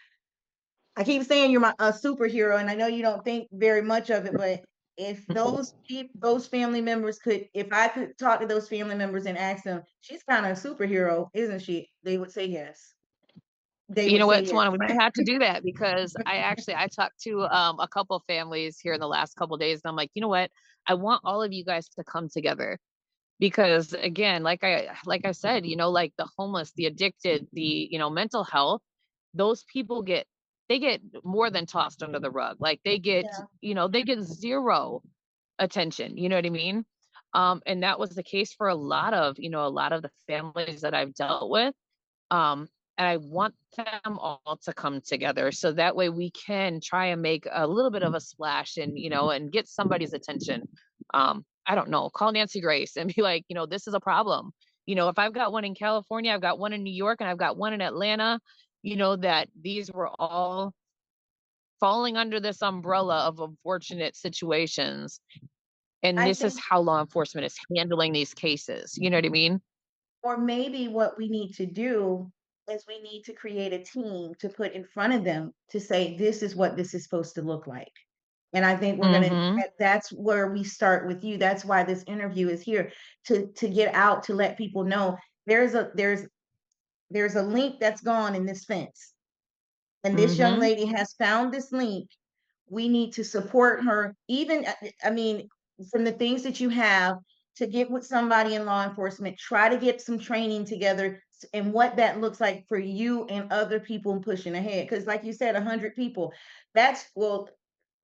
I keep saying you're a superhero, and I know you don't think very much of it, but if those family members could, if I could talk to those family members and ask them, she's kind of a superhero, isn't she? They would say yes. They You would know say what, yes. Tawana, we might have to do that, because I talked to a couple families here in the last couple days, and I'm like, you know what? I want all of you guys to come together, because again, like I said, like the homeless, the addicted, the mental health, those people they get more than tossed under the rug. Like Yeah, they get zero attention. You know what I mean? And that was the case for a lot of the families that I've dealt with. Um, and I want them all to come together, so that way we can try and make a little bit of a splash, and get somebody's attention. I don't know, call Nancy Grace and be like, this is a problem. If I've got one in California, I've got one in New York, and I've got one in Atlanta, that these were all falling under this umbrella of unfortunate situations. And I this is think, how law enforcement is handling these cases. You know what I mean? or maybe what we need to do is we need to create a team to put in front of them to say, this is what this is supposed to look like. And I think we're gonna, Mm-hmm. that's where we start with you. That's why this interview is here, to get out, to let people know there's a link that's gone in this fence. And this young Mm-hmm. lady has found this link. We need to support her, even, I mean, from the things that you have, to get with somebody in law enforcement, try to get some training together, and what that looks like for you and other people pushing ahead. Because, like you said, 100 people, that's, well,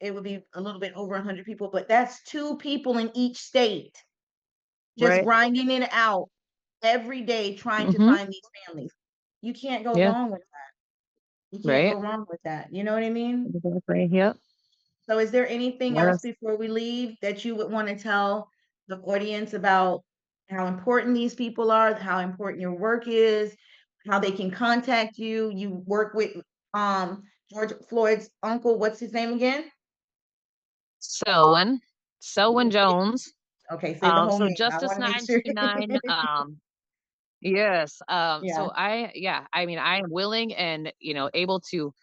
it would be a little bit over 100 people, but that's two people in each state just Right. grinding it out every day trying to Mm-hmm. find these families. You can't go Yeah. wrong with You can't go Right. wrong with that. You know what I mean? Exactly. Yep. So is there anything else Yes. before we leave that you would want to tell the audience about how important these people are, how important your work is, how they can contact you? You work with George Floyd's uncle. What's his name again? Selwyn. Selwyn Jones. Okay, say the whole So name. I Justice want to make sure. 929. Yes. Yeah. So I mean, I am willing and, able to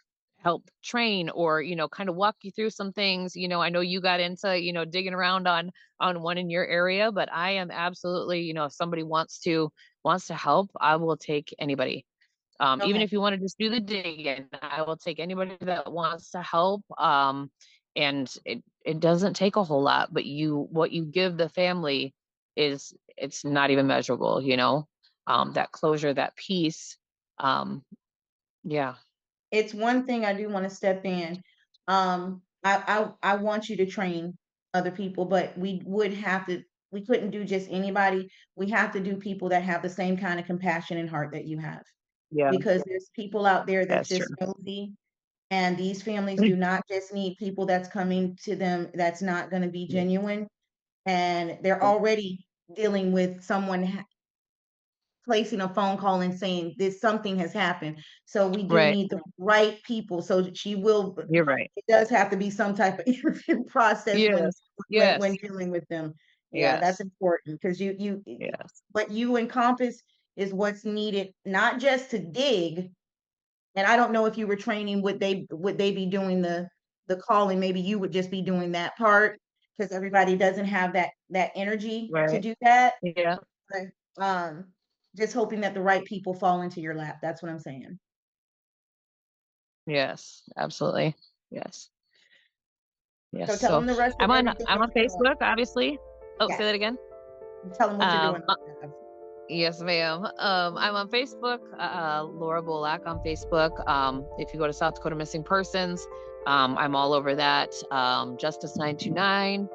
help train, or, kind of walk you through some things. I know you got into, digging around on one in your area, but I am absolutely, if somebody wants to help, I will take anybody. Even Okay. if you want to just do the digging, I will take anybody that wants to help. And it doesn't take a whole lot, but what you give the family it's not even measurable. That closure, that peace. Yeah. It's one thing I do want to step in. I want you to train other people, but we couldn't do just anybody. We have to do people that have the same kind of compassion and heart that you have. Yeah. Because there's people out there that's That's true. just nosy, and these families do not just need people that's coming to them that's not going to be genuine, and they're already dealing with someone placing a phone call and saying this something has happened. So we do Right. need the right people. So that she will. You're right. It does have to be some type of interview process when Yes. Yes. dealing with them. Yeah, that's Yes. important because Yes. what you encompass is what's needed, not just to dig. And I don't know if you were training, would they be doing the calling? Maybe you would just be doing that part because everybody doesn't have that energy to Right. do that. Yeah. But, um, just hoping that the right people fall into your lap. That's what I'm saying. Yes, absolutely. Yes. So Yes. tell So them the rest of everything I'm that on you're doing. Facebook, obviously. Oh, say Yes. that again. Tell them what you're doing. Um, yes, ma'am. I'm on Facebook, Laura Bullock on Facebook. If you go to South Dakota Missing Persons, I'm all over that. Justice 929.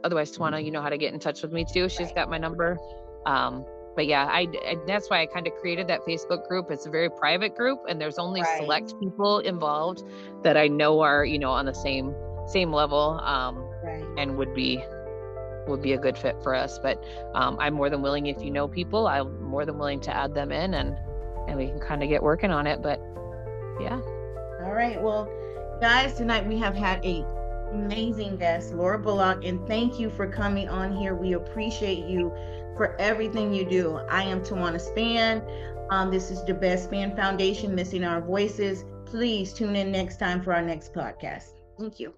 Otherwise, Tawana, you know how to get in touch with me too. She's Right. got my number. But yeah, that's why I kind of created that Facebook group. It's a very private group, and there's only Right. select people involved that I know are, on the same level, Right. and would be a good fit for us. But I'm more than willing, if you know people, I'm more than willing to add them in, and we can kind of get working on it. But yeah. All right. Well, guys, tonight we have had a amazing guest, Laura Bullock, and thank you for coming on here. We appreciate you for everything you do. I am Tawana Span. This is the Best Span Foundation, Missing Our Voices. Please tune in next time for our next podcast. Thank you.